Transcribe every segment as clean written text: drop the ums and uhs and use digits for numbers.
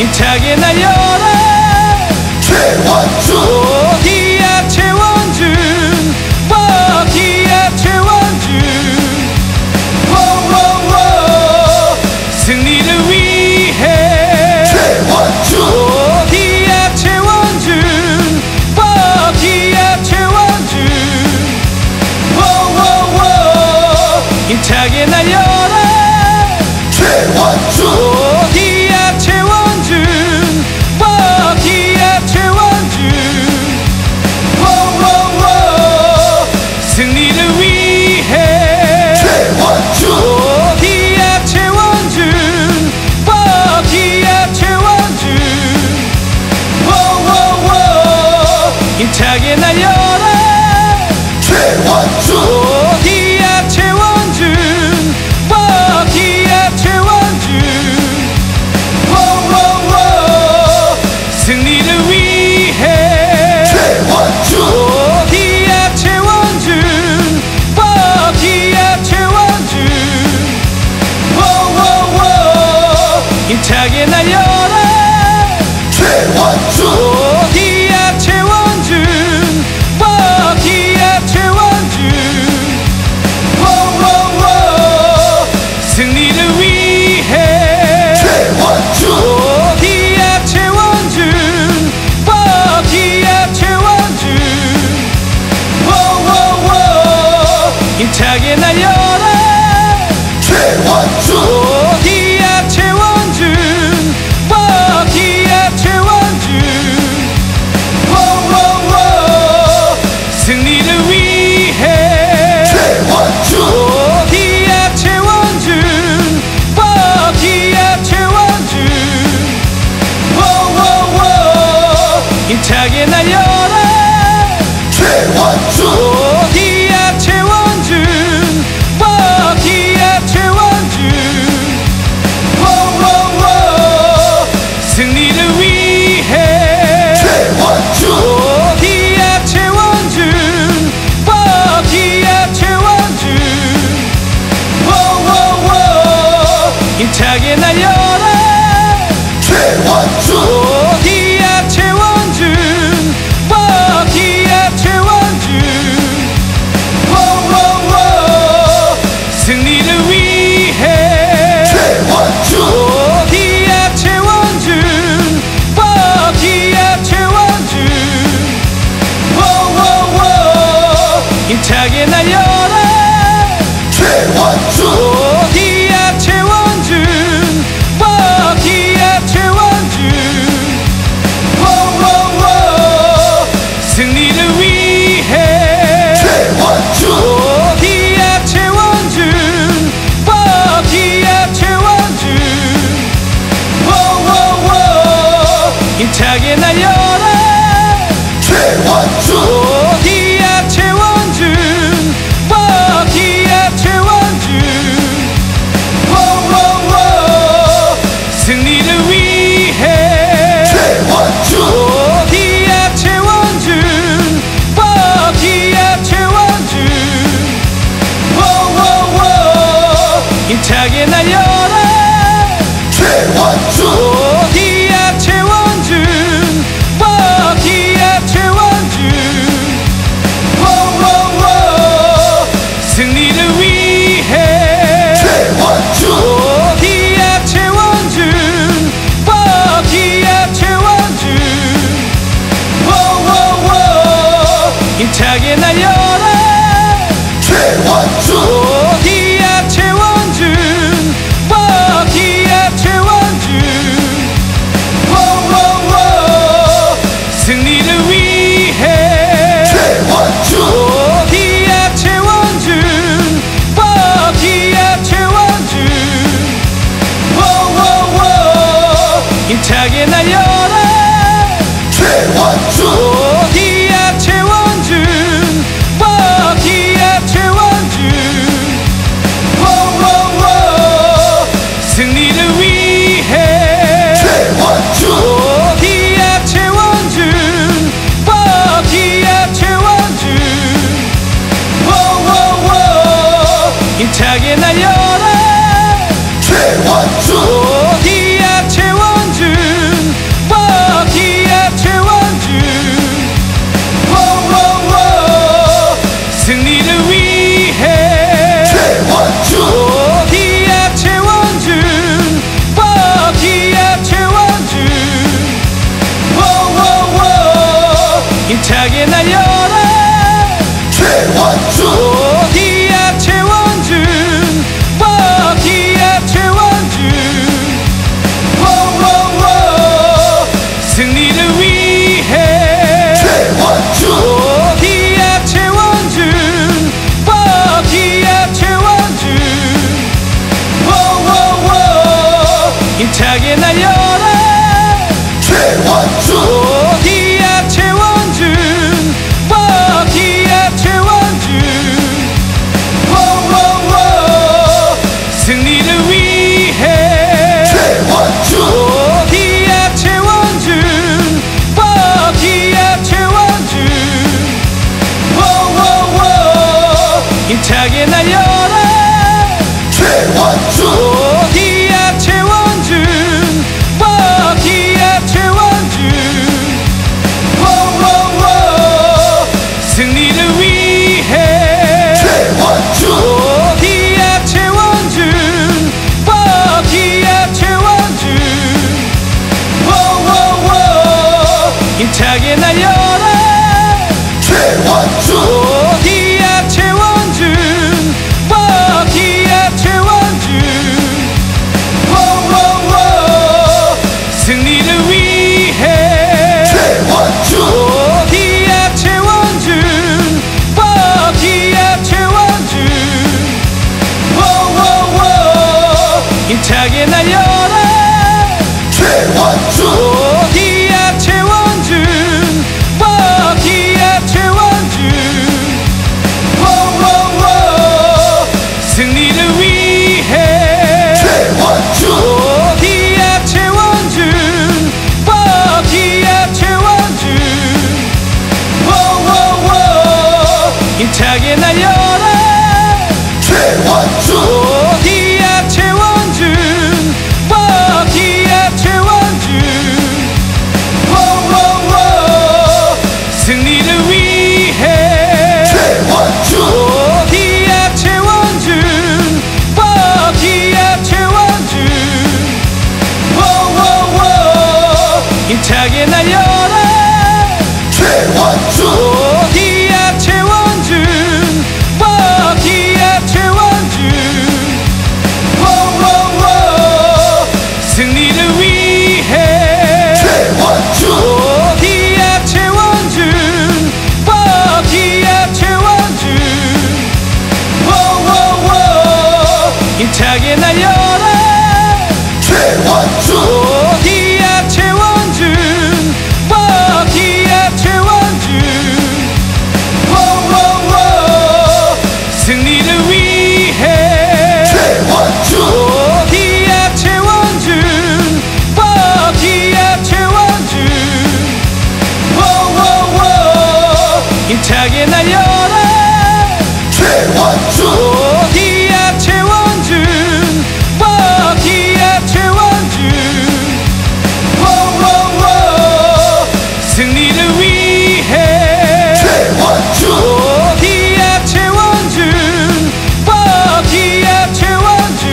힘차게 날려라 최원준 기약 최원준 기약 최원준 승리를 위해 최원준 기약 최원준 기약 최원준 힘차게 날려라 최원준 기약 최원준 기약 최원준 승리를 위해 최원준 기약 최원준 기약 최원준 힘차게 날려라 최원준 기약 최원준 기약 최원준 승리를 위해 최원준 기약 최원준 기약 최원준 힘차게 날려라 최원준 기약 최원준 기약 최원준 승리를 위해 최원준 기약 최원준 기약 최원준 힘차게 날려라 최원준 기약 최원준 기약 최원준 승리를 위해 최원준 기약 최원준 기약 최원준 힘차게 날려라 최원준 기약 최원준 기약 최원준 승리를 위해 최원준 기약 최원준 기약 최원준 힘차게 날려라 최원준 기약 최원준 기약 최원준 승리를 위해 최원준 기약 최원준 기약 최원준 힘차게 날려라 최원준 기약 최원준 기약 최원준 승리를 위해 최원준 기약 최원준 기약 최원준 힘차게 날려라 최원준 기약 최원준 기약 최원준 승리를 위해 최원준 기약 최원준 기약 최원준 힘차게 날려라 최원준 기약 최원준 기약 최원준 승리를 위해 최원준 기약 최원준 기약 최원준 힘차게 날려라 최원준 기약 최원준 기약 최원준 승리를 위해 최원준 기약 최원준 기약 최원준 힘차게 날려라 최원준 기약 최원준 기약 최원준 승리를 위해 최원준 기약 최원준 기약 최원준 힘차게 날려라 최원준 기약 최원준 힘차게 날려라 최원준 기약 최원준 기약 최원준 승리를 위해 최원준 기약 최원준 기약 최원준 힘차게 날려라 최원준 기약 최원준 기약 최원준 승리를 위해 최원준 기약 최원준 기약 최원준 힘차게 날려라 최원준 기약 최원준 기약 최원준 승리를 위해 최원준 기약 최원준 기약 최원준 힘차게 날려라 최원준 기약 최원준 기약 최원준 승리를 위해 최원준 기약 최원준 기약 최원준 힘차게 날려라 최원준 기약 최원준 기약 최원준 승리를 위해 최원준 기약 최원준 기약 최원준 힘차게 날려라 최원준 기약 최원준 기약 최원준 승리를 위해 최원준 기약 최원준 기약 최원준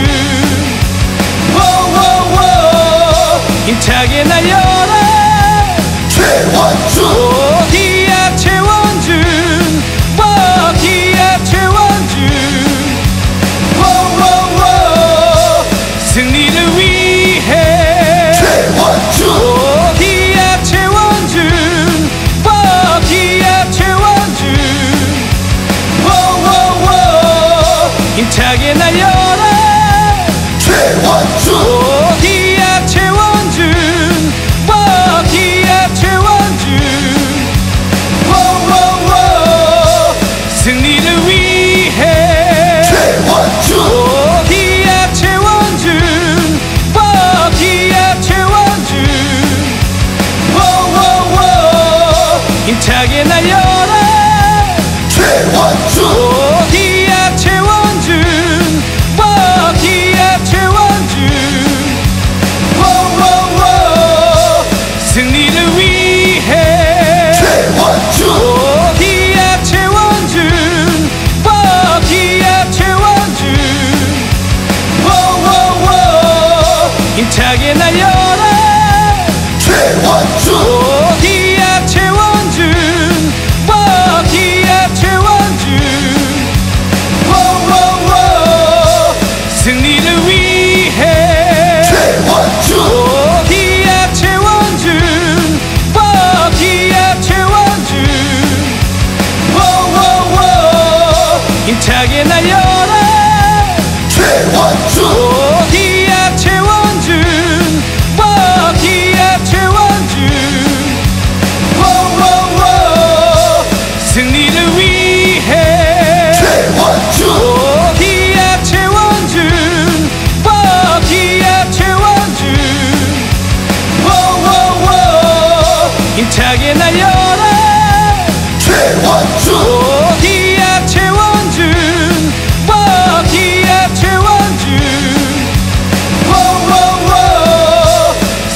힘차게 날려라 최원준 기약 최원준 기약 최원준 승리를 위해 최원준 기약 최원준 기약 최원준 힘차게 날려라 최원준 기약 최원준 기약 최원준 승리를 위해 최원준 기약 최원준 기약 최원준 힘차게 날려라 최원준 기약 최원준 기약 최원준 승리를 위해 최원준 기약 최원준 기약 최원준 힘차게 날려라 최원준 기약 최원준 기약 최원준 승리를 위해 최원준 기약 최원준 기약 최원준 힘차게 날려라 최원준 기약 최원준 기약 최원준 승리를 위해 최원준 기약 최원준 기약 최원준 힘차게 날려라 최원준 기약 최원준 기약 최원준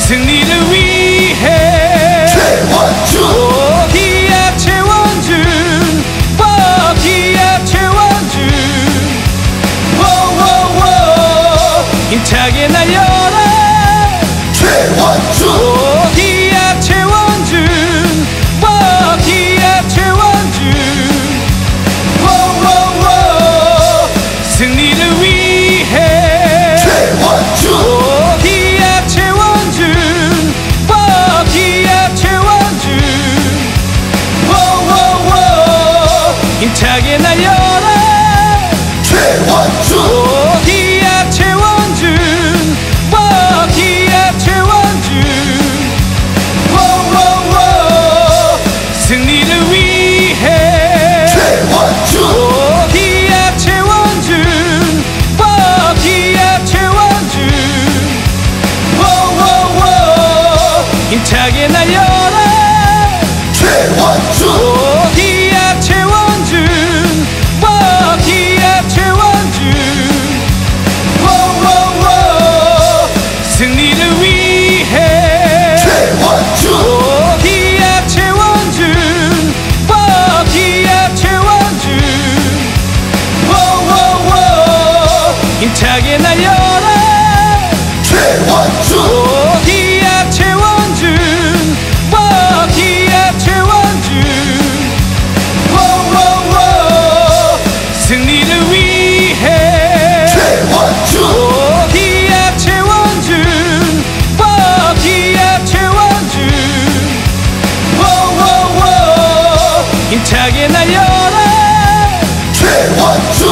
승리를 위해 최원준 기약 최원준 기약 최원준 힘차게 날려라 최원준 기약 최원준 힘차게 날려라 최원준 기약 최원준 기약 최원준 승리를 위해 최원준 기약 최원준 기약 최원준 힘차게 날려라 최원준 기약 최원준 기약 최원준 승리를 위해 최원준 기약 최원준 기약 최원준 힘차게 날려라 최원준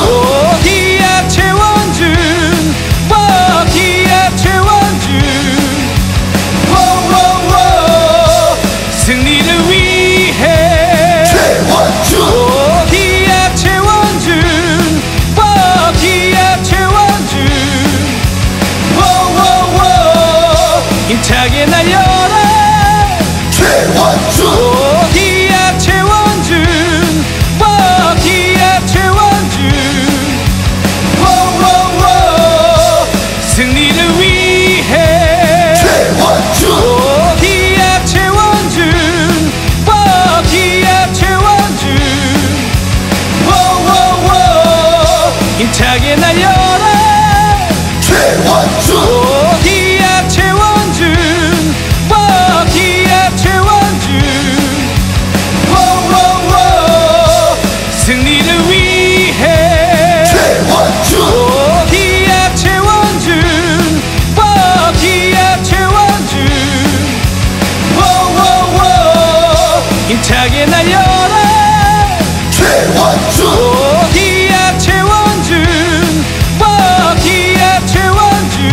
기약 최원준 기약 최원준 승리를 위해 최원준 기약 최원준 기약 최원준 힘차게 날려라 최원준 기약 최원준 기약 최원준 승리를 위해 최원준 기약 최원준 기약 최원준 힘차게 날려라 최원준 기약 최원준 기약 최원준 승리를 위해 최원준 기약 최원준 기약 최원준 힘차게 날려라 최원준 기약 최원준 기약 최원준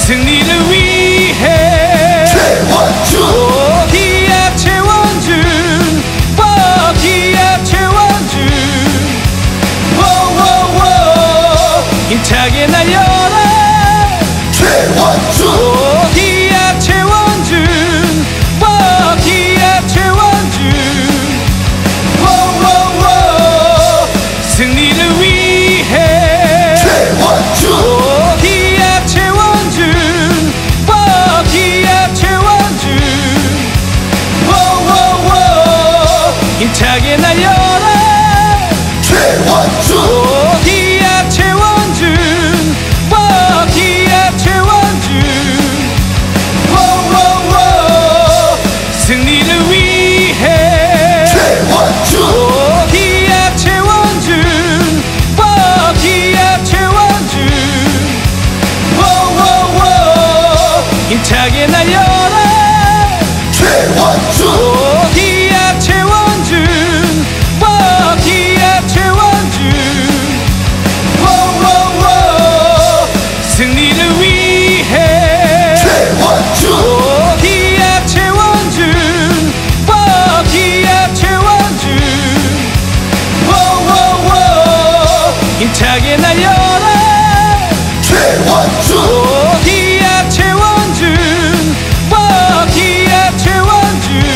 승리를 위해 최원준 기약 최원준 기약 최원준 힘차게 날려라 최원준 기약 최원준 기약 최원준 승리를 위해 최원준 기약 최원준 기약 최원준 힘차게 날려라 최원준 기약 최원준 기약 최원준 승리를 위해 최원준 기약 최원준 기약 최원준 힘차게 날려라 최원준 기약 최원준 기약 최원준 승리를 위해 최원준 기약 최원준 기약 최원준 힘차게 날려라 최원준 기약 최원준 기약 최원준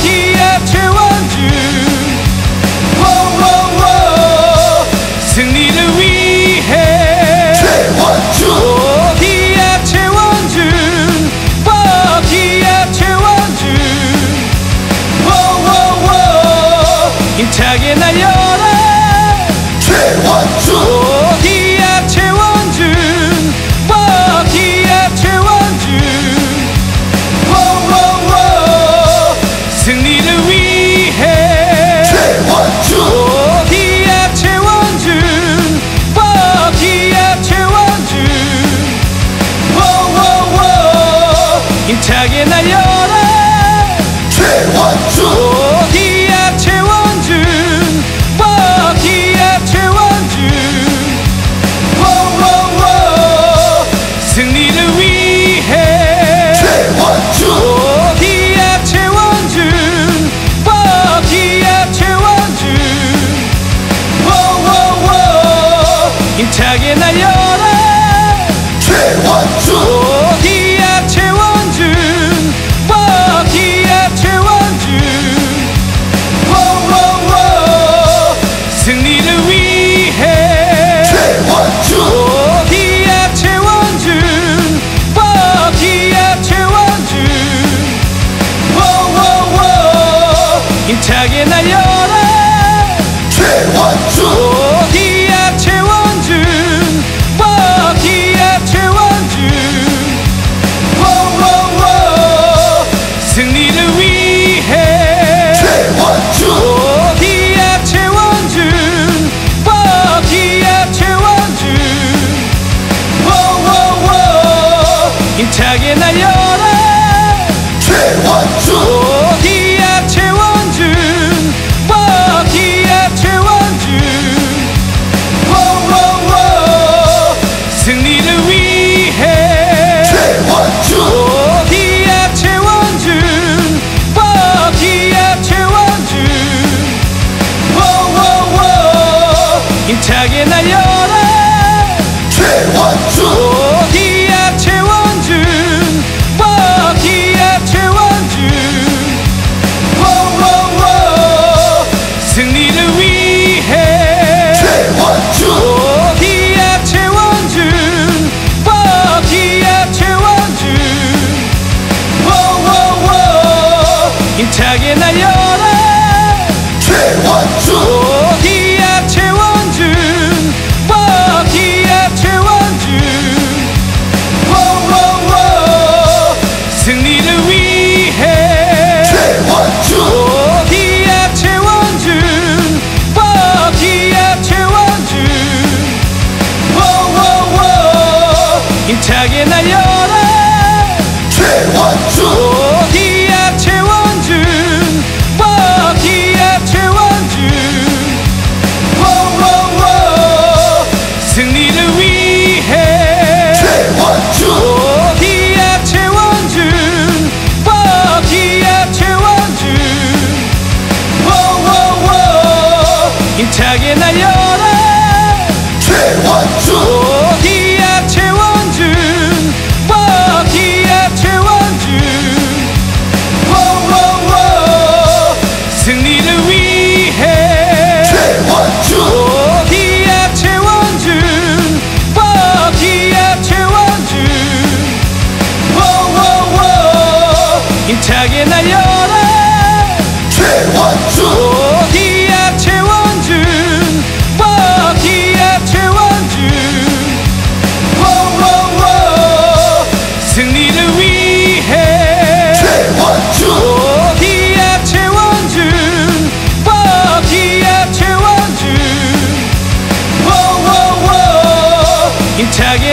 기아 최원준 승리를 위해 최원준 기아 최원준 기아 최원준 힘차게 날려라 최원준 기아 최원준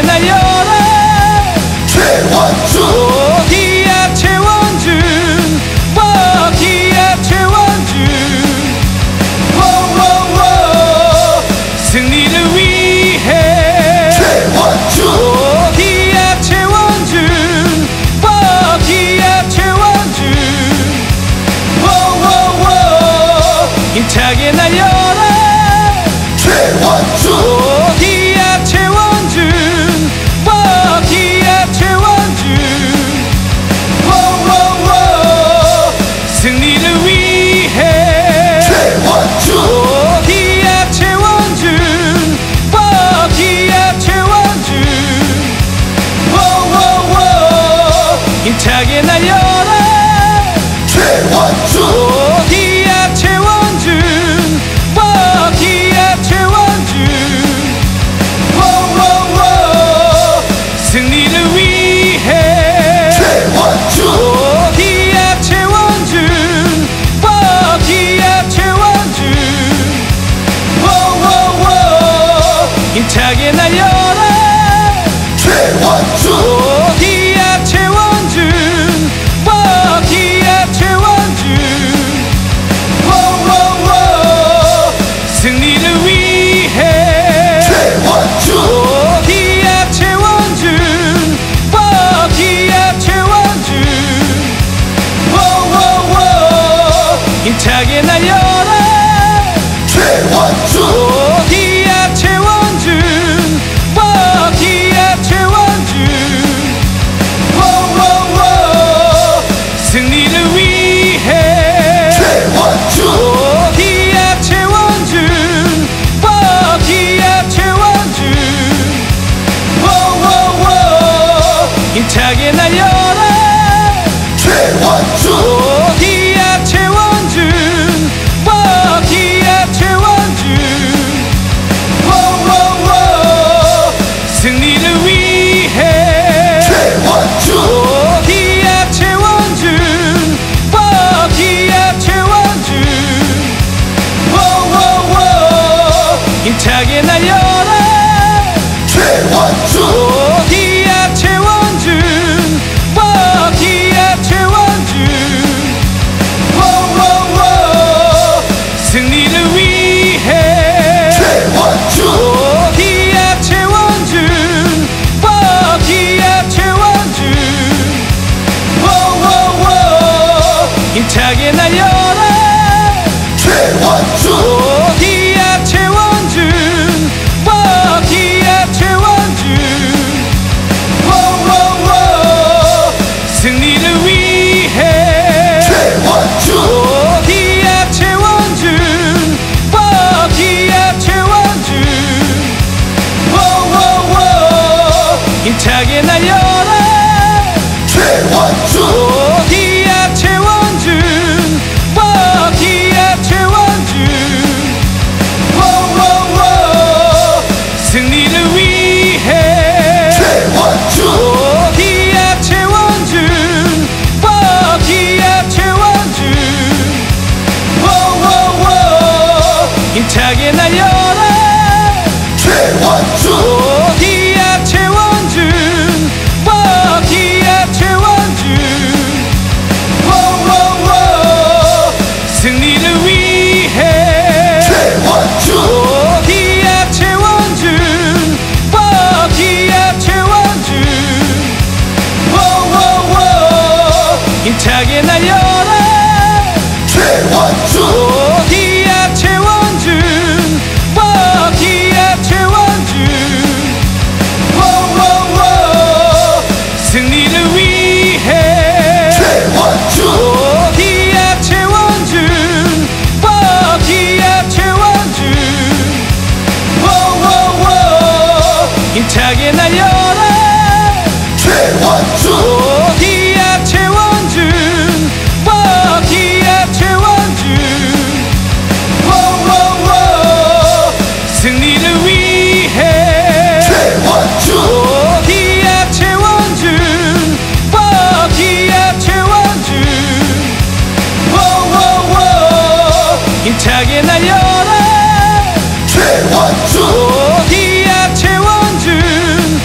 힘차게 날려라 최원준 기약 최원준 기약 최원준 승리를 위해 최원준 기약 최원준 기약 최원준 힘차게 날려라 최원준 기약 최원준 기약 최원준 승리를 위해 최원준 기약 최원준 기약 최원준 힘차게 날려라 최원준 기약 최원준 기약 최원준 승리를 위해 최원준 기약 최원준 기약 최원준 힘차게 날려라 최원준 기약 최원준 기약 최원준 승리를 위해 최원준 기약 최원준 기약 최원준 힘차게 날려라 최원준 기약 최원준 기약 최원준 승리를 위해 최원준 기약 최원준 기약 최원준 힘차게 날려라 최원준 기약 최원준 기약 최원준 승리를 위해 최원준 기약 최원준 기약 최원준 힘차게 날려라 최원준 기약 최원준 기약 최원준 승리를 위해 최원준 기약 최원준 기약 최원준 힘차게 날려라 최원준 기약 최원준 기약 최원준 승리를 위해 최원준 기약 최원준 기약 최원준 힘차게 날려라 최원준 기약 최원준 기약 최원준 승리를 위해 최원준 기약 최원준 기약 최원준 힘차게 날려라 최원준 기약 최원준 기약 최원준 승리를 위해 최원준 기약 최원준 기약 최원준 힘차게 날려라 최원준 기약 최원준 기약 최원준 승리를 위해 최원준 기약 최원준 기약 최원준 힘차게 날려라 최원준 기약 최원준 기약 최원준 승리를 위해 최원준 기약 최원준 기약 최원준 힘차게 날려라 최원준 기약 최원준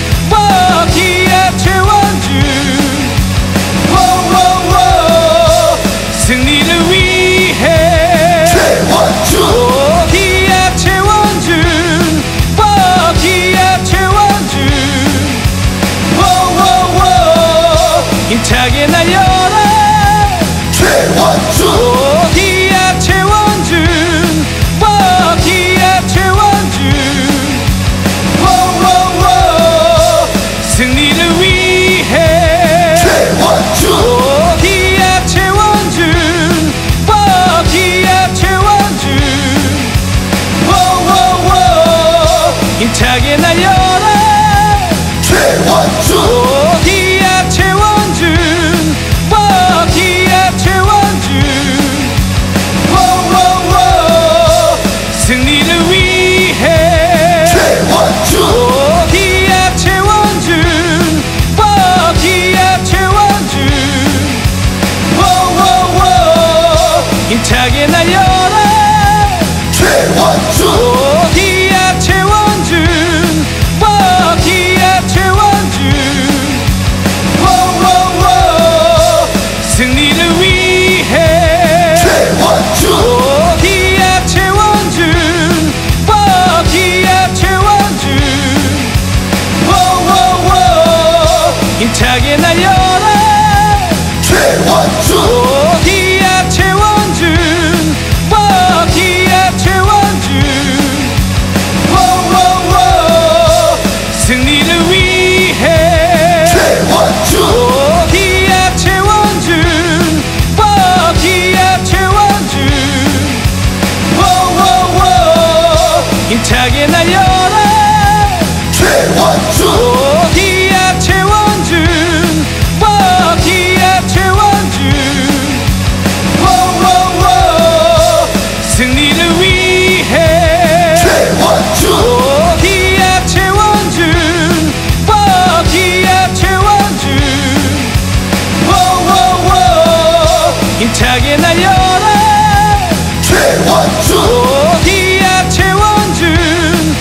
힘차게 날려라 최원준 기약 최원준 기약 최원준 승리를 위해 최원준 기약 최원준 기약 최원준 힘차게 날려라 최원준 기약 최원준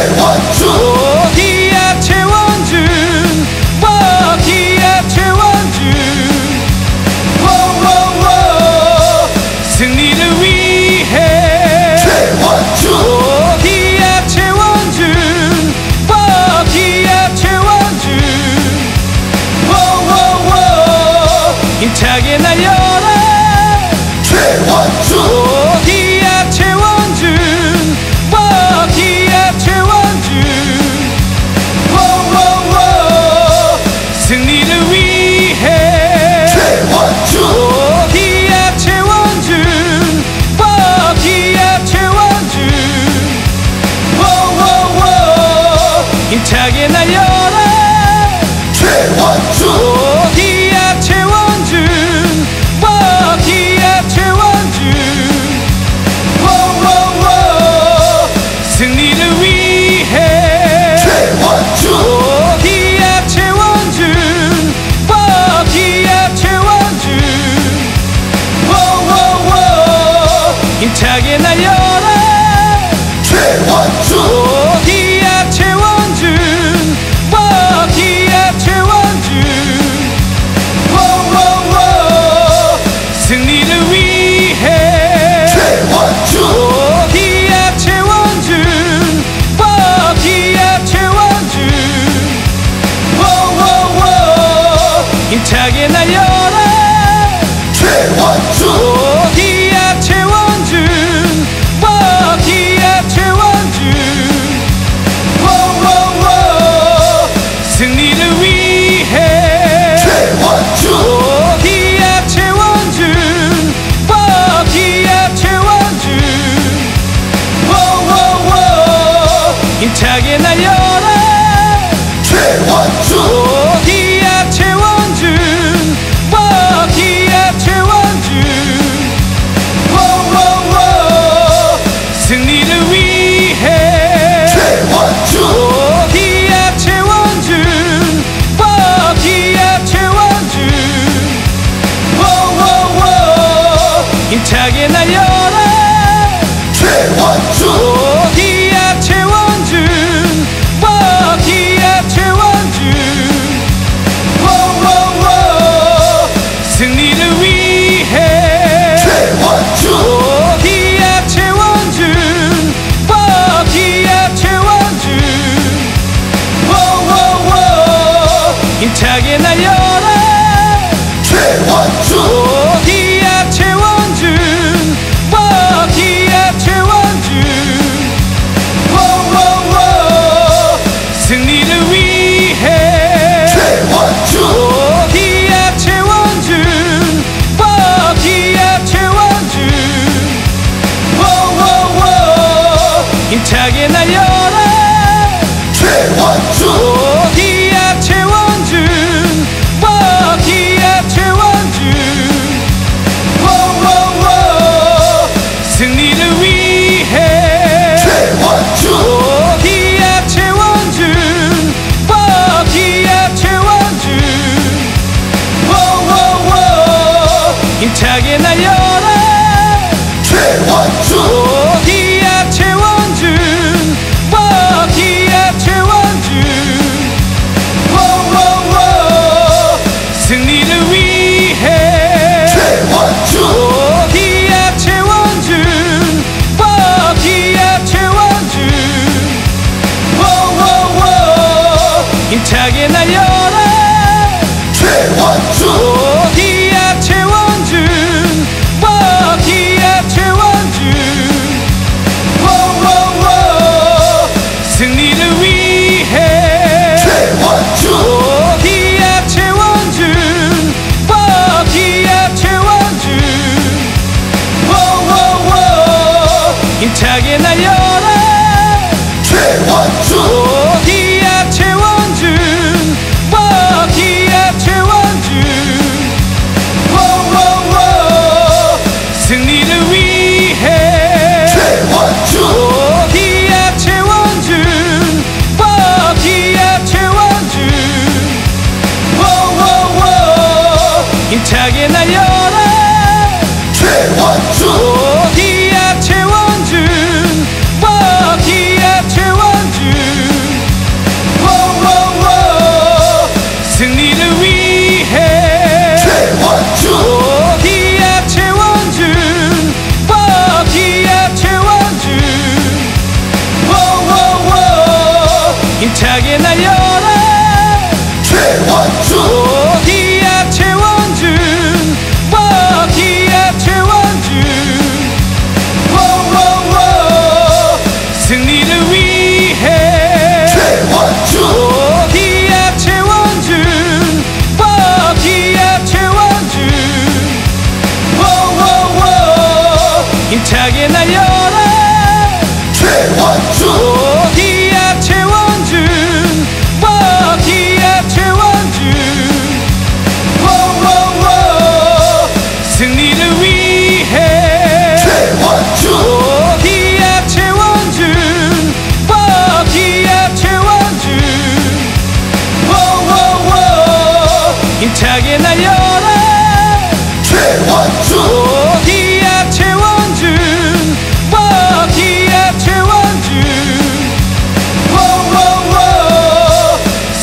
최원준 기약 최원준 기약 최원준 승리를 위해 최원준 기약 최원준 기약 최원준 힘차게 날려라 최원준 기약 최원준 기약 최원준 승리를 위해 최원준 기약 최원준 기약 최원준 힘차게 날려라 최원준 기약 최원준 기약 최원준 승리를 위해 최원준 기약 최원준 기약 최원준 힘차게 날려라 최원준 기약 최원준 기약 최원준 승리를 위해 최원준 기약 최원준 기약 최원준 힘차게 날려라 최원준 기약 최원준 기약 최원준 승리를 위해 최원준 기약 최원준 기약 최원준 힘차게 날려라 최원준 기약 최원준 기약 최원준 승리를 위해 최원준 기약 최원준 기약 최원준 힘차게 날려라 최원준 기약 최원준 기약 최원준 승리를 위해 최원준 기약 최원준 기약 최원준 힘차게 날려라 최원준 기약 최원준 기약 최원준 승리를 위해 최원준 기약 최원준 기약 최원준 힘차게 날려라 최원준 기약 최원준 기약 최원준 승리를 위해 최원준 기약 최원준 기약 최원준 힘차게 날려라 최원준 기약 최원준 최원준 기약 최원준 기약 최원준 승리를 위해 최원준 기약 최원준 기약 최원준 힘차게 날려라 최원준 기약 최원준 기약 최원준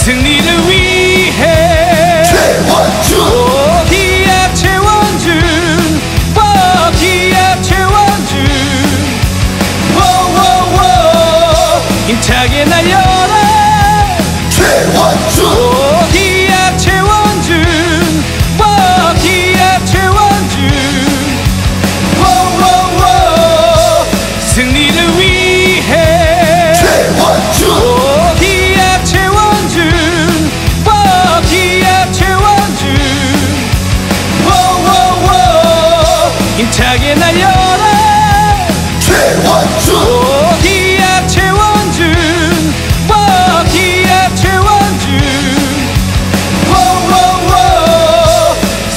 승리를 위해 최원준 기약 최원준 기약 최원준 힘차게 날려라 최원준 기약 최원준 기약 최원준 승리를 위해 최원준 기약 최원준 기약 최원준 힘차게 날려라 최원준 기약 최원준 기약 최원준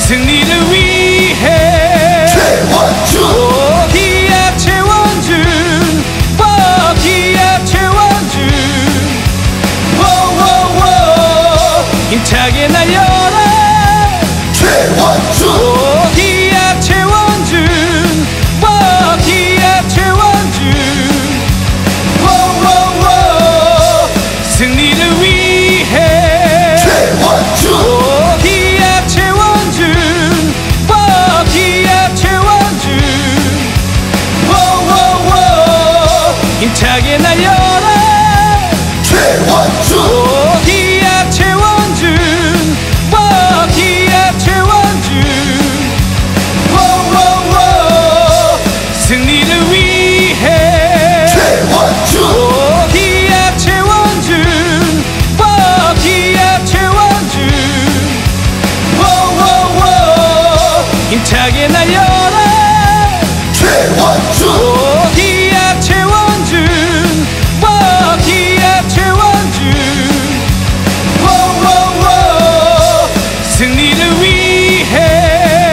승리를 위해 최원준 기약 최원준 기약 최원준 힘차게 날려라 최원준 기약 최원준 기약 최원준 승리를 위해 최원준 기약 최원준 기약 최원준 힘차게 날려라 최원준 기약 최원준 기약 최원준 승리를 위해 최원준 기약 최원준 기약 최원준 힘차게 날려라 최원준 기약 최원준 기약 최원준 승리를 위해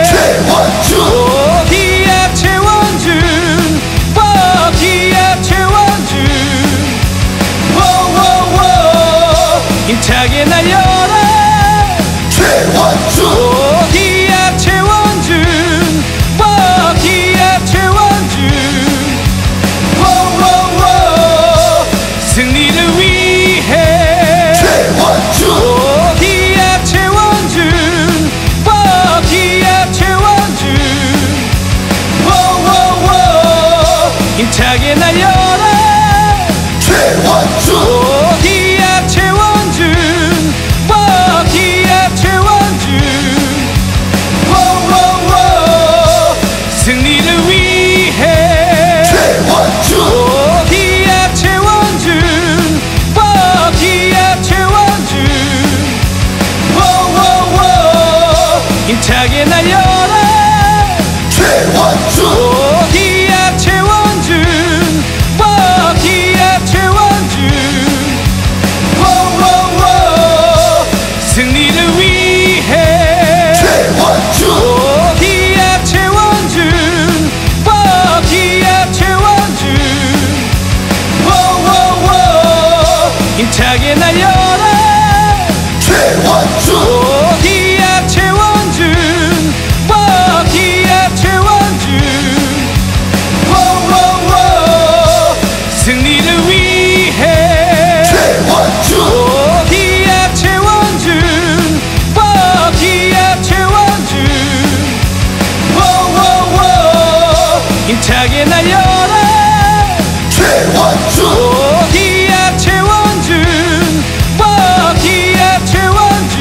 최원준 기약 최원준 기약 최원준 힘차게 날려라 최원준 기약 최원준 기약 최원준 승리를 위해 최원준 기약 최원준 기약 최원준 힘차게 날려라 최원준 기약 최원준 기약 최원준 승리를 위해 최원준 기약 최원준 기약 최원준 힘차게 날려라 최원준 기약 최원준 기약 최원준 승리를 위해 최원준 기약 최원준 기약 최원준 힘차게 날려라 최원준 기약 최원준 기약 최원준 승리를 위해 최원준 기약 최원준 기약 최원준 힘차게 날려라 최원준 기약 최원준 기약 최원준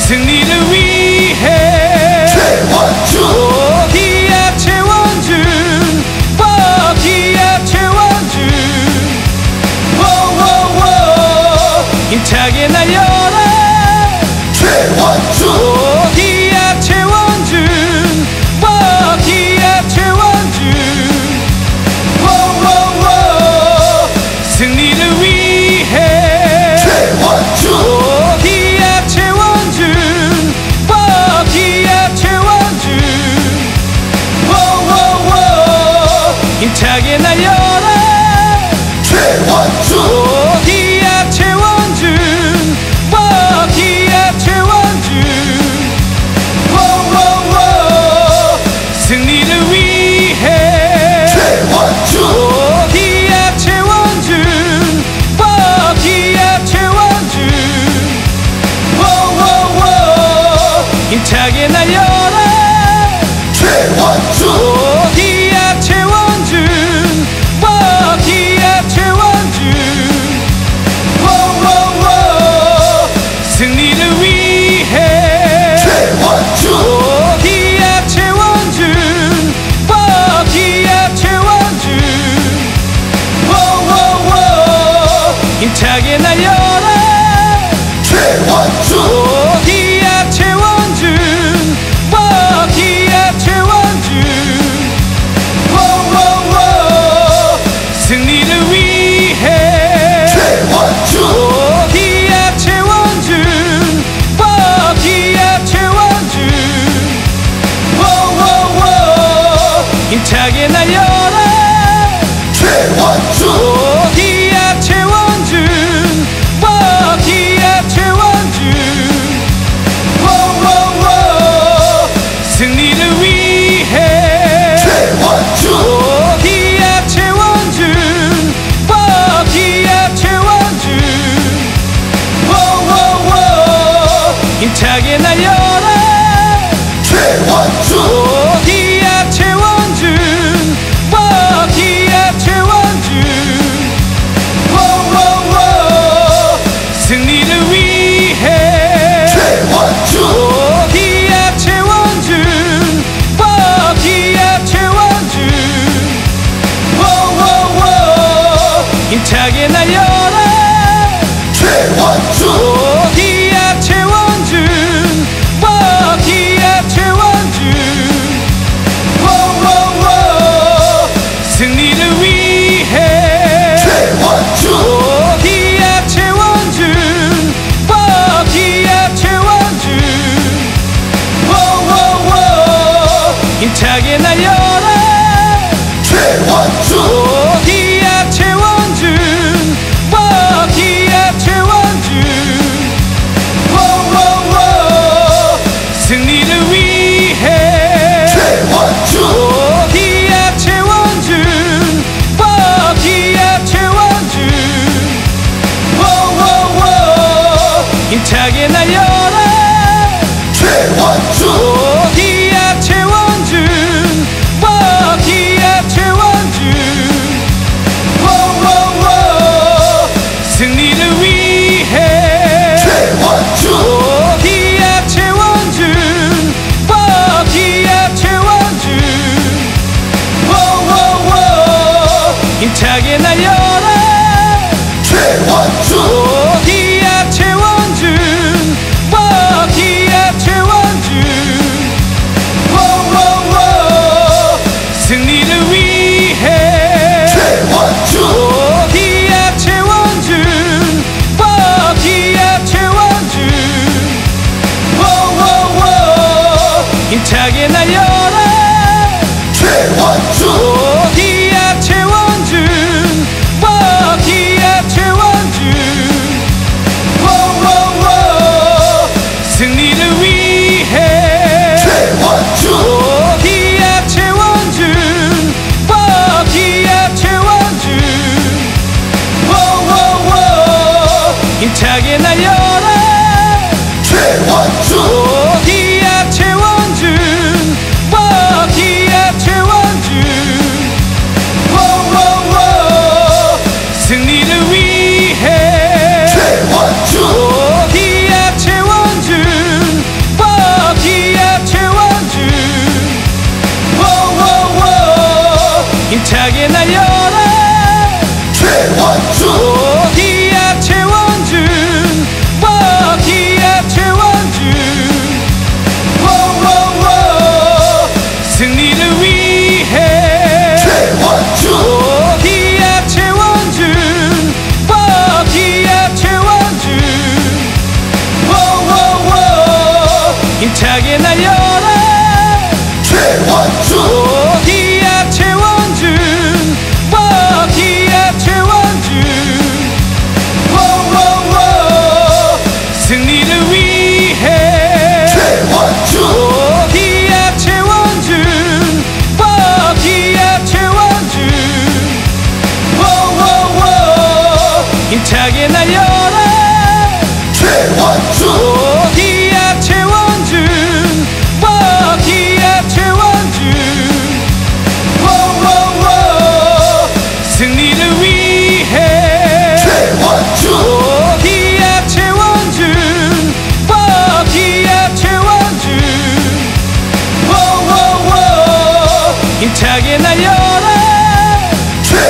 승리를 위해 최원준 기약 최원준 기약 최원준 힘차게 날려라 최원준 기약 최원준 기약 최원준 힘차게 날려라 최원준 기약 최원준 기약 최원준 승리를 위해 최원준 기약 최원준 기약 최원준 힘차게 날려라 최원준 기약 최원준 기약 최원준 승리를 위해 최원준 기약 최원준 기약 최원준 힘차게 날려라 최원준 기약 최원준 기약 최원준 승리를 위해 최원준 기약 최원준 기약 최원준 힘차게 날려라 최원준 기약 최원준 기약 최원준 승리를 위해 최원준 기약 최원준 기약 최원준 힘차게 날려라 최원준 기약 최원준 기약 최원준 승리를 위해 최원준 기약 최원준 기약 최원준 힘차게 날려라 최원준 기약 최원준 기약 최원준 승리를 위해 최원준 기약 최원준 기약 최원준 힘차게 날려라 최원준 기약 최원준 기약 최원준 승리를 위해 최원준 기약 최원준 기약 최원준 힘차게 날려라 최원준 기약 최원준 기약 최원준 승리를 위해 최원준 기약 최원준 기약 최원준 힘차게 날려라 최원준 기약 최원준 기약 최원준 승리를 위해 최원준 기약 최원준 기약 최원준 힘차게 날려라 최원준 기약 최원준 기약 최원준 승리를 위해 최원준 기약 최원준 기약 최원준 힘차게 날려라 최원준 기약 최원준 기약 최원준 승리를 위해 최원준 기약 최원준 기약 최원준 힘차게 날려라 최원준 기약 최원준 기약 최원준 승리를 위해 최원준 기약 최원준 기약 최원준 힘차게 날려라 최원준 기약 최원준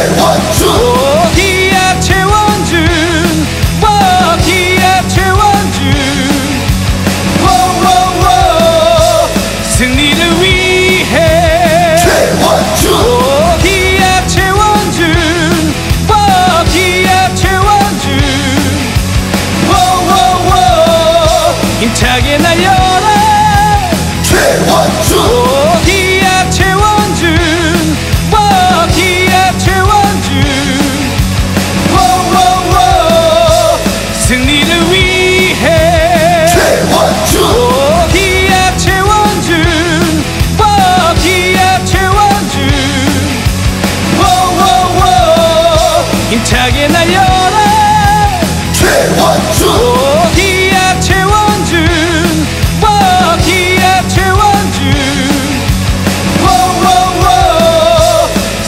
최원준 기아 최원준 기아 최원준 승리를 위해 최원준 기아 최원준 기아 최원준 힘차게 날려라 최원준 기아 최원준 기아 최원준 승리를 위해 최원준 기아 최원준 기아 최원준 힘차게 날려라 최원준 기아 최원준 기아 최원준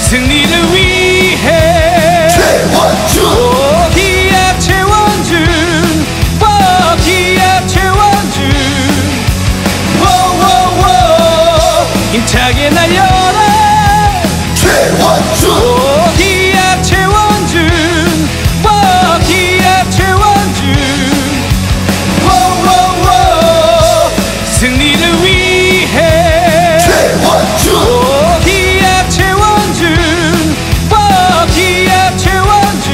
승리를 위해 최원준 기아 최원준 기아 최원준 힘차게 날려라 최원준 기아 최원준 기아 최원준 승리를 위해 최원준 기아 최원준 기아 최원준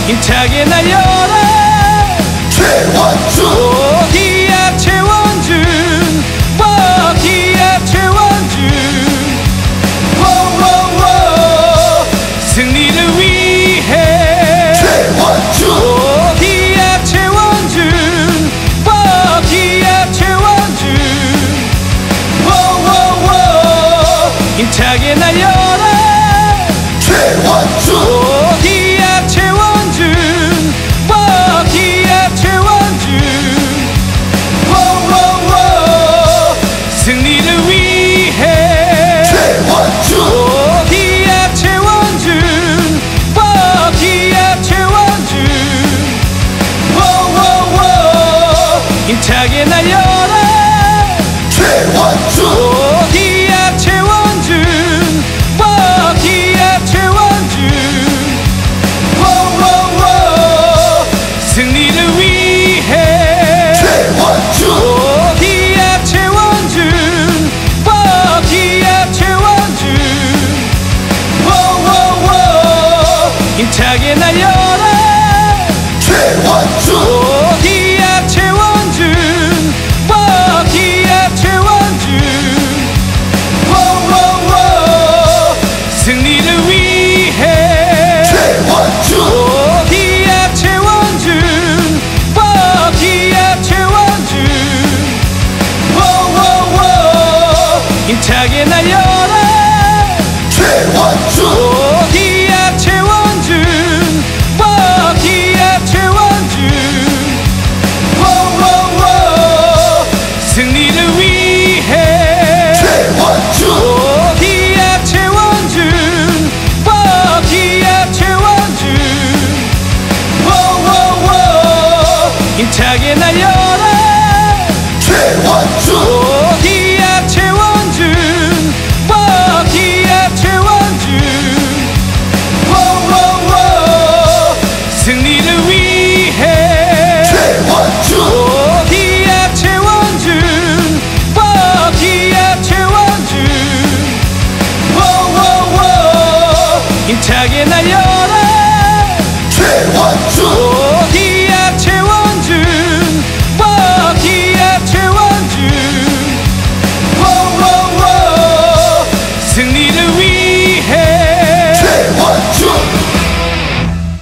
힘차게 날려라 최원준 기아 최원준 기아 최원준 승리를 위해 최원준 기아 최원준 기아 최원준 힘차게 날려라 최원준 기아 최원준 기아 최원준 승리를 위해 최원준 기아 최원준 기아 최원준 힘차게 날려라 최원준 기아 최원준 기아 최원준 승리를 위해 최원준 기아 최원준 기아 최원준 힘차게 날려라 최원준 기아 최원준 기아 최원준 승리를 위해 최원준 기아 최원준 기아 최원준 힘차게 날려라 최원준